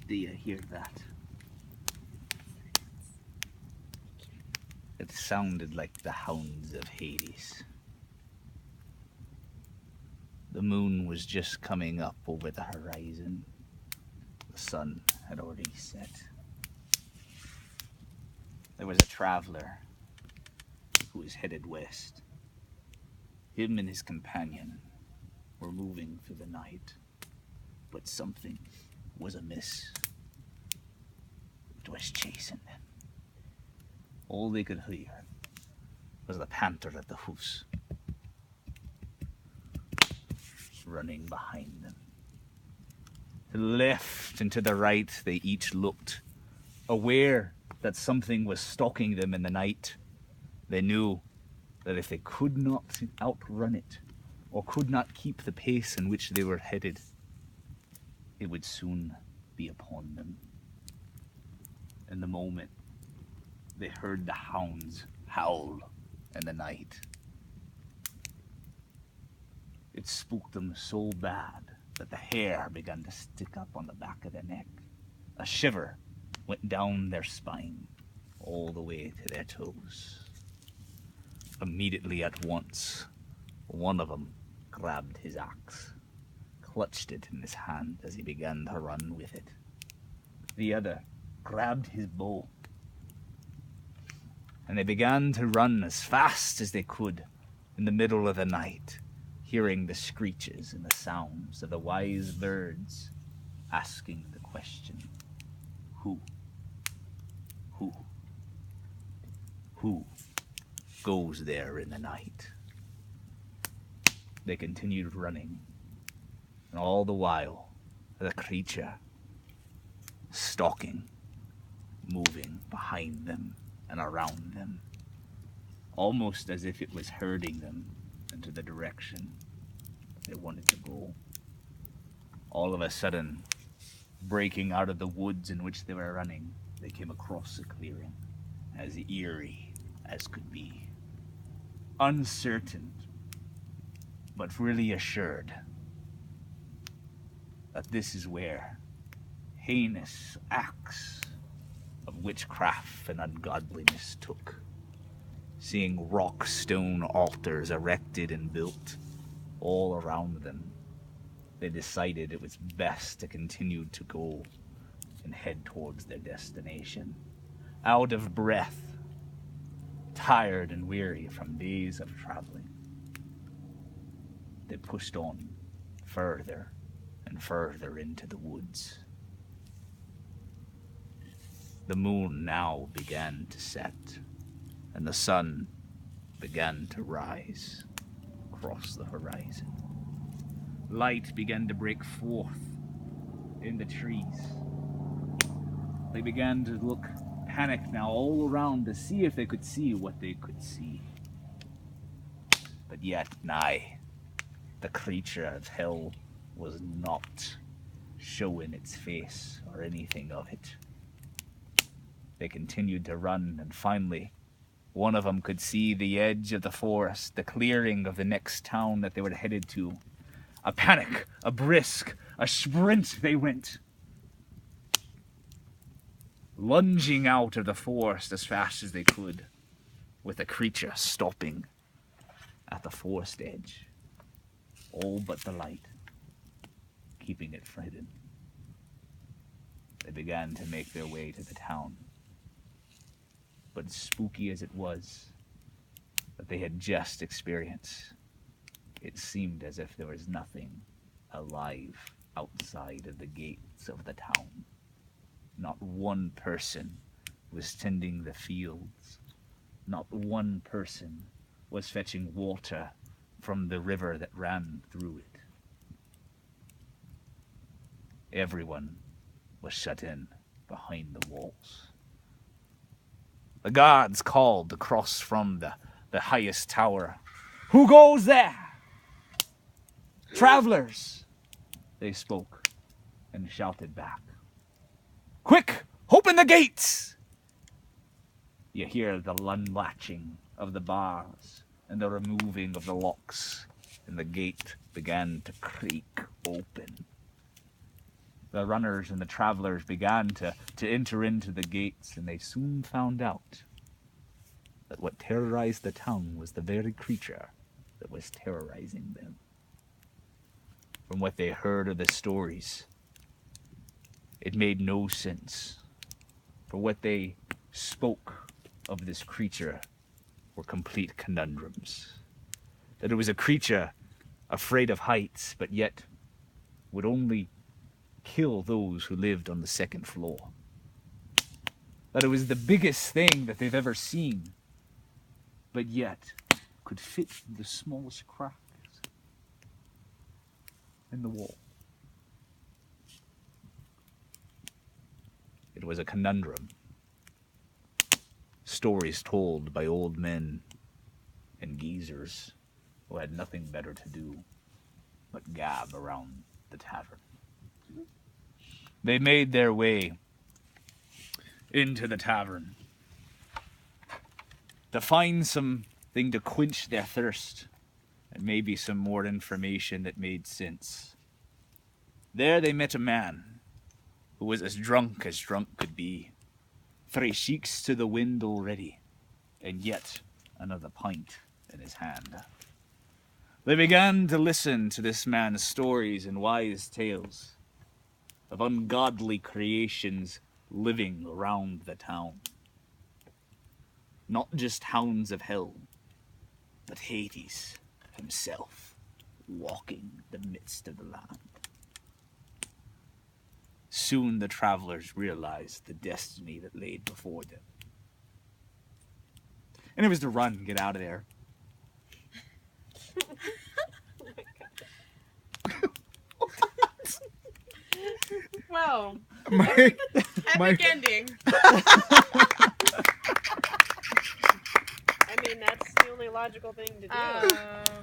Do you hear that? It sounded like the hounds of Hades. The moon was just coming up over the horizon. The sun had already set. There was a traveler who was headed west. Him and his companion were moving through the night, but something was amiss. It was chasing them. All they could hear was the panther at the hoofs running behind them. To the left and to the right, they each looked, aware that something was stalking them in the night. They knew that if they could not outrun it, or could not keep the pace in which they were headed, it would soon be upon them. In the moment, they heard the hounds howl in the night. It spooked them so bad that the hair began to stick up on the back of their neck. A shiver went down their spine, all the way to their toes. Immediately at once, one of them grabbed his axe, clutched it in his hand as he began to run with it. The other grabbed his bow, and they began to run as fast as they could in the middle of the night, hearing the screeches and the sounds of the wise birds asking the question, who goes there in the night? They continued running, and all the while, the creature stalking, moving behind them and around them, almost as if it was herding them into the direction they wanted to go. All of a sudden, breaking out of the woods in which they were running, they came across a clearing, as eerie as could be. Uncertain, but really assured that this is where heinous acts of witchcraft and ungodliness took. Seeing rock stone altars erected and built all around them, they decided it was best to continue to go and head towards their destination. Out of breath, tired and weary from days of traveling, they pushed on further and further into the woods. The moon now began to set, and the sun began to rise across the horizon. Light began to break forth in the trees. They began to look panicked now all around to see if they could see what they could see. But yet, nigh, the creature of hell was not showing its face or anything of it. They continued to run, and finally, one of them could see the edge of the forest, the clearing of the next town that they were headed to. A panic, a brisk, a sprint they went, lunging out of the forest as fast as they could, with the creature stopping at the forest edge, all but the light, keeping it frightened. They began to make their way to the town. But spooky as it was that they had just experienced, it seemed as if there was nothing alive outside of the gates of the town. Not one person was tending the fields. Not one person was fetching water from the river that ran through it. Everyone was shut in behind the walls. The guards called across from the highest tower, "Who goes there?" "Travelers," they spoke and shouted back. "Quick, open the gates!" You hear the unlatching of the bars and the removing of the locks, and the gate began to creak open. The runners and the travelers began to enter into the gates, and they soon found out that what terrorized the town was the very creature that was terrorizing them. From what they heard of the stories, it made no sense. For what they spoke of this creature were complete conundrums. That it was a creature afraid of heights, but yet would only kill those who lived on the second floor. That it was the biggest thing that they've ever seen, but yet could fit through the smallest cracks in the wall. It was a conundrum. Stories told by old men and geezers who had nothing better to do but gab around the tavern. They made their way into the tavern to find something to quench their thirst and maybe some more information that made sense. There they met a man who was as drunk could be, 3 cheeks to the wind already, and yet another pint in his hand. They began to listen to this man's stories and wise tales of ungodly creations living around the town. Not just hounds of hell, but Hades himself walking the midst of the land. Soon the travelers realized the destiny that laid before them. And it was to run, get out of there. Wow. Mike, Epic ending. I mean, that's the only logical thing to do.